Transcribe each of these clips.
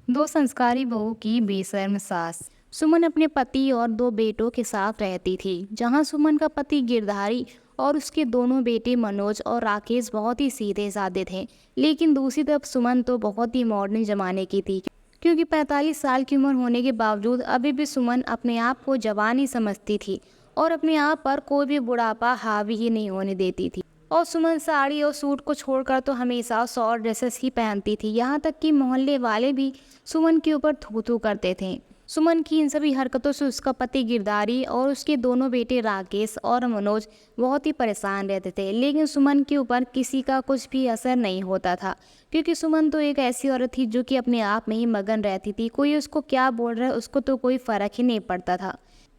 दो संस्कारी बहू की बेशर्म सास। सुमन अपने पति और दो बेटों के साथ रहती थी। जहां सुमन का पति गिरधारी और उसके दोनों बेटे मनोज और राकेश बहुत ही सीधे साधे थे, लेकिन दूसरी तरफ सुमन तो बहुत ही मॉडर्न जमाने की थी, क्योंकि 45 साल की उम्र होने के बावजूद अभी भी सुमन अपने आप को जवान ही समझती थी और अपने आप पर कोई भी बुढ़ापा हावी ही नहीं होने देती थी। और सुमन साड़ी और सूट को छोड़कर तो हमेशा शॉर्ट ड्रेसेस ही पहनती थी। यहाँ तक कि मोहल्ले वाले भी सुमन के ऊपर थू थू करते थे। सुमन की इन सभी हरकतों से उसका पति गिरधारी और उसके दोनों बेटे राकेश और मनोज बहुत ही परेशान रहते थे, लेकिन सुमन के ऊपर किसी का कुछ भी असर नहीं होता था, क्योंकि सुमन तो एक ऐसी औरत थी जो कि अपने आप में ही मगन रहती थी। कोई उसको क्या बोल रहा है उसको तो कोई फर्क ही नहीं पड़ता था।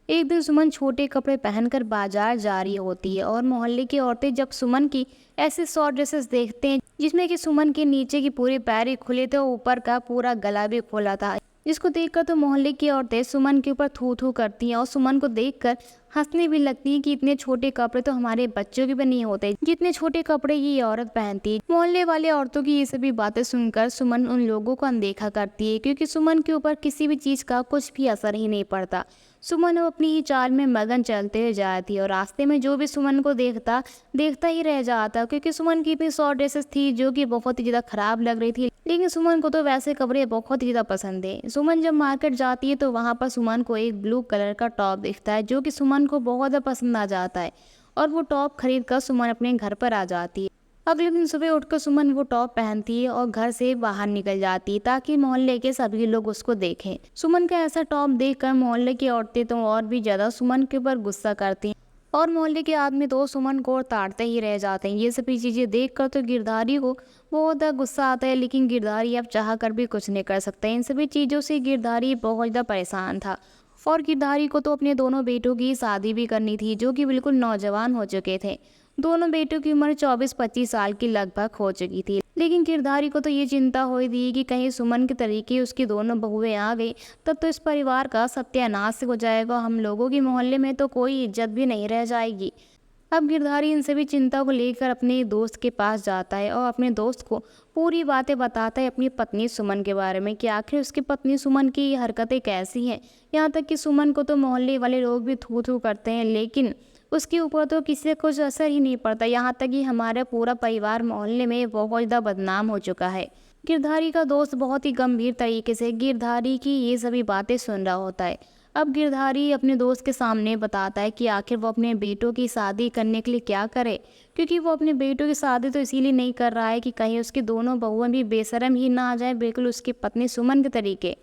एक दिन सुमन छोटे कपड़े पहनकर बाजार जा रही होती है और मोहल्ले की औरतें जब सुमन की ऐसे शॉर्ट ड्रेसेस देखते हैं जिसमें कि सुमन के नीचे की पूरी पैर ही खुले थे और ऊपर का पूरा गला भी खोला था, जिसको देखकर तो मोहल्ले की औरतें सुमन के ऊपर थू थू करती हैं और सुमन को देखकर हंसने भी लगती हैं कि इतने छोटे कपड़े तो हमारे बच्चों के भी नहीं होते जितने छोटे कपड़े ये औरत पहनती है। मोहल्ले वाले औरतों की ये सभी बातें सुनकर सुमन उन लोगों को अनदेखा करती है, क्योंकि सुमन के ऊपर किसी भी चीज का कुछ भी असर ही नहीं पड़ता। सुमन अब अपनी ही चाल में मगन चलते हुए जाती और रास्ते में जो भी सुमन को देखता देखता ही रह जाता, क्योंकि सुमन की इतनी शॉर्ट ड्रेसेस थी जो कि बहुत ही ज़्यादा खराब लग रही थी, लेकिन सुमन को तो वैसे कपड़े बहुत ही ज़्यादा पसंद है। सुमन जब मार्केट जाती है तो वहाँ पर सुमन को एक ब्लू कलर का टॉप दिखता है जो कि सुमन को बहुत ज़्यादा पसंद आ जाता है और वो टॉप खरीद कर सुमन अपने घर पर आ जाती है। अगले दिन सुबह उठकर सुमन वो टॉप पहनती है और घर से बाहर निकल जाती है ताकि मोहल्ले के सभी लोग उसको देखें। सुमन का ऐसा टॉप देखकर मोहल्ले की औरतें तो और भी ज्यादा सुमन के ऊपर गुस्सा करती हैं और मोहल्ले के आदमी तो सुमन को ताड़ते ही रह जाते हैं। ये सभी चीजें देखकर तो गिरधारी को बहुत ज्यादा गुस्सा आता है, लेकिन गिरधारी अब चाह कर भी कुछ नहीं कर सकता। इन सभी चीजों से गिरधारी बहुत ज्यादा परेशान था और गिरधारी को तो अपने दोनों बेटों की शादी भी करनी थी जो कि बिल्कुल नौजवान हो चुके थे। दोनों बेटों की उम्र 24-25 साल की लगभग हो चुकी थी, लेकिन गिरधारी को तो ये चिंता हो थी कि कहीं सुमन के तरीके उसकी दोनों बहुएं आ गई तब तो इस परिवार का सत्यानाश हो जाएगा, हम लोगों के मोहल्ले में तो कोई इज्जत भी नहीं रह जाएगी। अब गिरधारी इन सभी चिंता को लेकर अपने दोस्त के पास जाता है और अपने दोस्त को पूरी बातें बताता है अपनी पत्नी सुमन के बारे में कि आखिर उसकी पत्नी सुमन की ये हरकतें कैसी हैं। यहाँ तक कि सुमन को तो मोहल्ले वाले लोग भी थू थू करते हैं, लेकिन उसके ऊपर तो किसी का कुछ असर ही नहीं पड़ता। यहाँ तक कि हमारा पूरा परिवार मोहल्ले में बहुत ज़्यादा बदनाम हो चुका है। गिरधारी का दोस्त बहुत ही गंभीर तरीके से गिरधारी की ये सभी बातें सुन रहा होता है। अब गिरधारी अपने दोस्त के सामने बताता है कि आखिर वो अपने बेटों की शादी करने के लिए क्या करे, क्योंकि वो अपने बेटों की शादी तो इसीलिए नहीं कर रहा है कि कहीं उसकी दोनों बहुएं भी बेशरम ही ना आ जाए, बिल्कुल उसकी पत्नी सुमन के तरीके।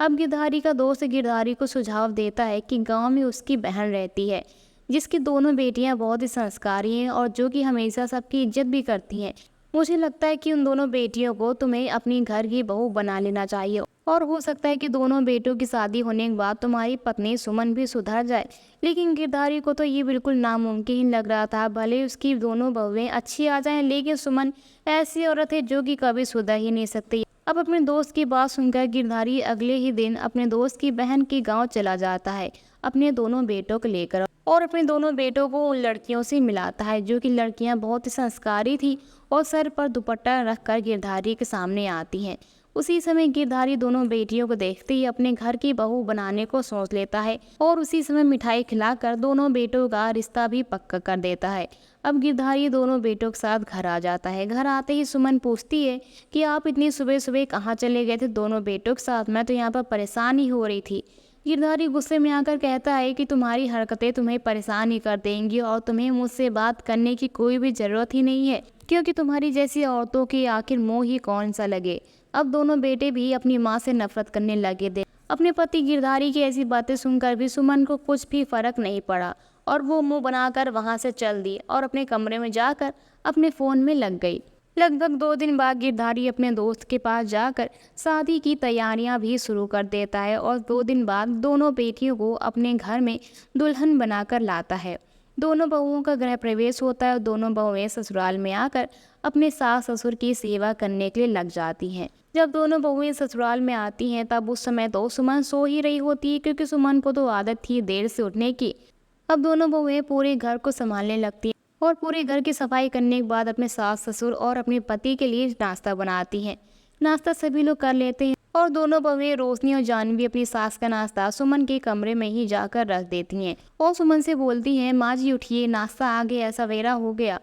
अब गिरधारी का दोस्त गिरधारी को सुझाव देता है कि गांव में उसकी बहन रहती है जिसकी दोनों बेटियां बहुत ही संस्कारी हैं और जो कि हमेशा सबकी इज्जत भी करती हैं। मुझे लगता है कि उन दोनों बेटियों को तुम्हें अपनी घर की बहू बना लेना चाहिए और हो सकता है कि दोनों बेटों की शादी होने के बाद तुम्हारी पत्नी सुमन भी सुधर जाए। लेकिन गिरधारी को तो ये बिल्कुल नामुमकिन लग रहा था। भले उसकी दोनों बहुएं अच्छी आ जाएं, लेकिन सुमन ऐसी औरत है जो कि कभी सुधर ही नहीं सकती। अब अपने दोस्त की बात सुनकर गिरधारी अगले ही दिन अपने दोस्त की बहन के गांव चला जाता है अपने दोनों बेटों को लेकर और अपने दोनों बेटों को उन लड़कियों से मिलाता है जो कि लड़कियां बहुत ही संस्कारी थी और सर पर दुपट्टा रखकर गिरधारी के सामने आती हैं। उसी समय गिरधारी दोनों बेटियों को देखते ही अपने घर की बहू बनाने को सोच लेता है और उसी समय मिठाई खिलाकर दोनों बेटों का रिश्ता भी पक्का कर देता है। अब गिरधारी दोनों बेटों के साथ घर आ जाता है। घर आते ही सुमन पूछती है कि आप इतनी सुबह सुबह कहाँ चले गए थे दोनों बेटों के साथ, मैं तो यहाँ पर परेशान ही हो रही थी। गिरधारी गुस्से में आकर कहता है कि तुम्हारी हरकतें तुम्हें परेशान ही कर देंगी और तुम्हें मुझसे बात करने की कोई भी जरूरत ही नहीं है, क्योंकि तुम्हारी जैसी औरतों की आखिर मोह ही कौन सा लगे। अब दोनों बेटे भी अपनी माँ से नफरत करने लगे थे। अपने पति गिरधारी की ऐसी बातें सुनकर भी सुमन को कुछ भी फर्क नहीं पड़ा और वो मुंह बनाकर वहां से चल दी और अपने कमरे में जाकर अपने फोन में लग गई। लगभग 2 दिन बाद गिरधारी अपने दोस्त के पास जाकर शादी की तैयारियां भी शुरू कर देता है और 2 दिन बाद दोनों बेटियों को अपने घर में दुल्हन बनाकर लाता है। दोनों बहुओं का गृह प्रवेश होता है और दोनों बहुएं ससुराल में आकर अपने सास ससुर की सेवा करने के लिए लग जाती हैं। जब दोनों बहुएं ससुराल में आती हैं तब उस समय तो सुमन सो ही रही होती है, क्योंकि सुमन को तो आदत थी देर से उठने की। अब दोनों बहुएं पूरे घर को संभालने लगती हैं और पूरे घर की सफाई करने के बाद अपने सास ससुर और अपने पति के लिए नाश्ता बनाती हैं। नाश्ता सभी लोग कर लेते हैं और दोनों बहुएं रोशनी और जानवी अपनी सास का नाश्ता सुमन के कमरे में ही जाकर रख देती हैं और सुमन से बोलती हैं, माँ जी उठिए, नाश्ता आ गया, सवेरा हो गया।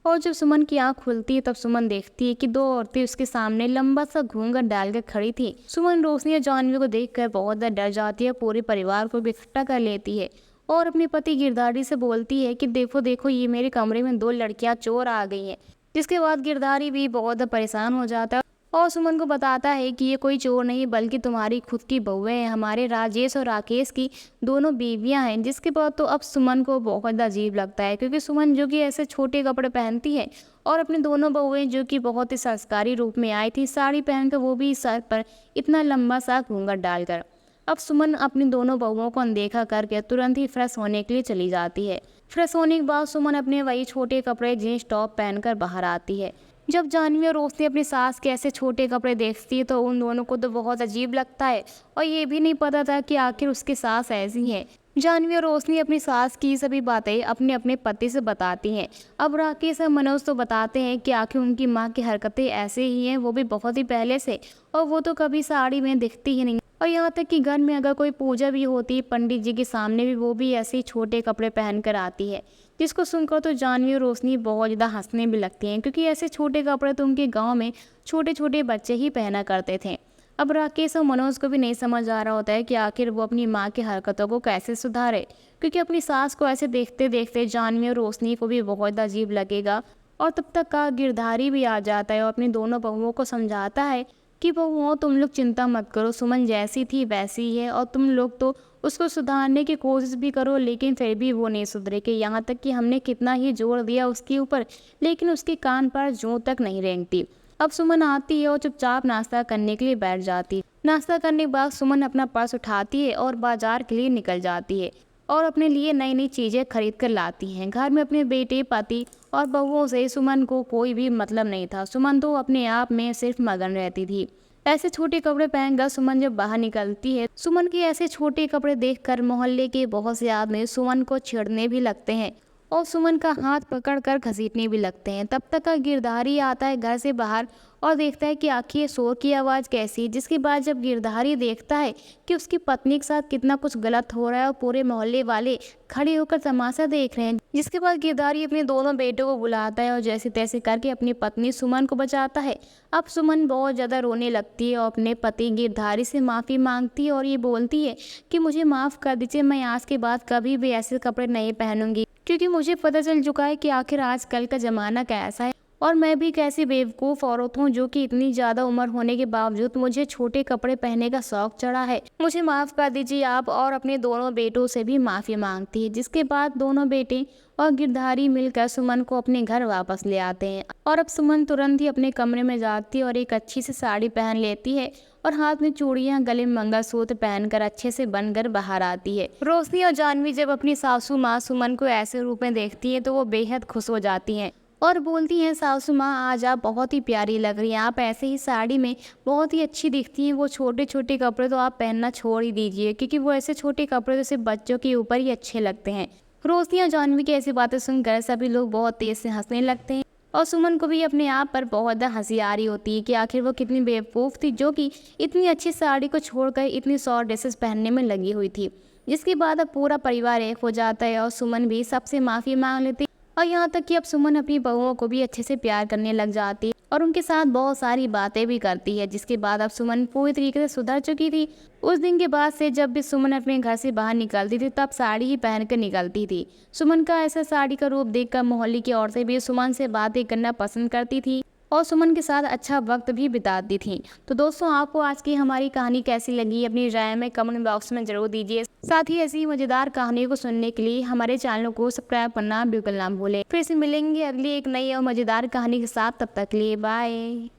और जब सुमन की आंख खुलती है तब सुमन देखती है कि दो औरतें उसके सामने लंबा सा घूंघट डालकर खड़ी थी। सुमन रोशनी और जानवी को देखकर बहुत ज्यादा डर जाती है, पूरे परिवार को भी इकट्ठा कर लेती है और अपने पति गिरधारी से बोलती है कि देखो देखो, ये मेरे कमरे में दो लड़कियां चोर आ गई हैं। जिसके बाद गिरधारी भी बहुत परेशान हो जाता है और सुमन को बताता है कि ये कोई चोर नहीं बल्कि तुम्हारी खुद की बहुएं हैं, हमारे राजेश और राकेश की दोनों बीवियां हैं। जिसके बाद तो अब सुमन को बहुत अजीब लगता है, क्योंकि सुमन जो कि ऐसे छोटे कपड़े पहनती है और अपनी दोनों बहुएं जो कि बहुत ही संस्कारी रूप में आई थी, साड़ी पहनकर, वो भी सर पर इतना लंबा सा घूंघट डालकर। अब सुमन अपनी दोनों बहुओं को अनदेखा करके तुरंत ही फ्रेश होने के लिए चली जाती है। फ्रेश होने के बाद सुमन अपने वही छोटे कपड़े जींस टॉप पहनकर बाहर आती है। जब जानवी और रोशनी अपनी सास के ऐसे छोटे कपड़े देखती है तो उन दोनों को तो बहुत अजीब लगता है और ये भी नहीं पता था कि आखिर उसकी सास ऐसी है। जानवी और रोशनी अपनी सास की सभी बातें अपने अपने पति से बताती हैं। अब राकेश और मनोज तो बताते हैं कि आखिर उनकी माँ की हरकतें ऐसे ही हैं, वो भी बहुत ही पहले से, और वो तो कभी साड़ी में दिखती ही नहीं। और यहाँ तक कि घर में अगर कोई पूजा भी होती है, पंडित जी के सामने भी वो भी ऐसे ही छोटे कपड़े पहन कर आती है। जिसको सुनकर तो जानवी और रोशनी बहुत ज़्यादा हंसने भी लगती हैं, क्योंकि ऐसे छोटे कपड़े तो उनके गांव में छोटे छोटे बच्चे ही पहना करते थे। अब राकेश और मनोज को भी नहीं समझ आ रहा होता है कि आखिर वो अपनी माँ की हरकतों को कैसे सुधारे, क्योंकि अपनी सास को ऐसे देखते देखते जानवी और रोशनी को भी बहुत अजीब लगेगा। और तब तक का गिरधारी भी आ जाता है और अपनी दोनों बहुओं को समझाता है कि बहुओं, तुम लोग चिंता मत करो, सुमन जैसी थी वैसी ही है और तुम लोग तो उसको सुधारने की कोशिश भी करो लेकिन फिर भी वो नहीं सुधरेगी। यहाँ तक कि हमने कितना ही जोर दिया उसके ऊपर लेकिन उसके कान पर जूं तक नहीं रेंगती। अब सुमन आती है और चुपचाप नाश्ता करने के लिए बैठ जाती है। नाश्ता करने के बाद सुमन अपना पर्स उठाती है और बाजार के लिए निकल जाती है और अपने लिए नई नई चीज़ें खरीद कर लाती हैं। घर में अपने बेटे, पति और बहुओं से सुमन को कोई भी मतलब नहीं था। सुमन तो अपने आप में सिर्फ मगन रहती थी। ऐसे छोटे कपड़े पहनकर सुमन जब बाहर निकलती है, सुमन के ऐसे छोटे कपड़े देखकर मोहल्ले के बहुत से आदमी सुमन को छेड़ने भी लगते हैं और सुमन का हाथ पकड़कर घसीटने भी लगते हैं। तब तक का गिरधारी आता है घर से बाहर और देखता है कि आखिर ये शोर की आवाज़ कैसी है। जिसके बाद जब गिरधारी देखता है कि उसकी पत्नी के साथ कितना कुछ गलत हो रहा है और पूरे मोहल्ले वाले खड़े होकर तमाशा देख रहे हैं, जिसके बाद गिरधारी अपने दोनों बेटों को बुलाता है और जैसे तैसे करके अपनी पत्नी सुमन को बचाता है। अब सुमन बहुत ज़्यादा रोने लगती है और अपने पति गिरधारी से माफ़ी मांगती है और ये बोलती है कि मुझे माफ़ कर दीजिए, मैं आज के बाद कभी भी ऐसे कपड़े नहीं पहनूंगी, क्योंकि मुझे पता चल चुका है कि आखिर आजकल का ज़माना कैसा है और मैं भी कैसी बेवकूफ़ औरत हूँ जो कि इतनी ज़्यादा उम्र होने के बावजूद मुझे छोटे कपड़े पहनने का शौक चढ़ा है। मुझे माफ़ कर दीजिए आप, और अपने दोनों बेटों से भी माफ़ी मांगती है। जिसके बाद दोनों बेटे और गिरधारी मिलकर सुमन को अपने घर वापस ले आते हैं और अब सुमन तुरंत ही अपने कमरे में जाती है और एक अच्छी सी साड़ी पहन लेती है और हाथ में चूड़ियां, गले में मंगलसूत्र पहनकर अच्छे से बनकर बाहर आती है। रोशनी और जानवी जब अपनी सासू माँ सुमन को ऐसे रूप में देखती है तो वो बेहद खुश हो जाती हैं और बोलती हैं, सासू माँ आज आप बहुत ही प्यारी लग रही हैं, आप ऐसे ही साड़ी में बहुत ही अच्छी दिखती हैं। वो छोटे छोटे कपड़े तो आप पहनना छोड़ ही दीजिए, क्योंकि वो ऐसे छोटे कपड़े तो सिर्फ बच्चों के ऊपर ही अच्छे लगते हैं। रोशनी और जानवी की ऐसी बातें सुनकर सभी लोग बहुत तेज से हंसने लगते हैं और सुमन को भी अपने आप पर बहुत ज़्यादा हंसी आ रही होती है कि आखिर वो कितनी बेवकूफ़ थी जो कि इतनी अच्छी साड़ी को छोड़कर इतनी शॉर्ट ड्रेसेस पहनने में लगी हुई थी। जिसके बाद अब पूरा परिवार एक हो जाता है और सुमन भी सबसे माफ़ी मांग लेती है और यहाँ तक कि अब सुमन अपनी बहुओं को भी अच्छे से प्यार करने लग जाती है और उनके साथ बहुत सारी बातें भी करती है। जिसके बाद अब सुमन पूरी तरीके से सुधर चुकी थी। उस दिन के बाद से जब भी सुमन अपने घर से बाहर निकलती थी तब साड़ी ही पहन कर निकलती थी। सुमन का ऐसा साड़ी का रूप देखकर मोहल्ले की औरतें भी सुमन से बातें करना पसंद करती थी और सुमन के साथ अच्छा वक्त भी बिताती थी। तो दोस्तों, आपको आज की हमारी कहानी कैसी लगी अपनी राय में कमेंट बॉक्स में जरूर दीजिए। साथ ही ऐसी मजेदार कहानियों को सुनने के लिए हमारे चैनल को सब्सक्राइब करना बिल्कुल ना भूलें। फिर से मिलेंगे अगली एक नई और मजेदार कहानी के साथ, तब तक के लिए बाय।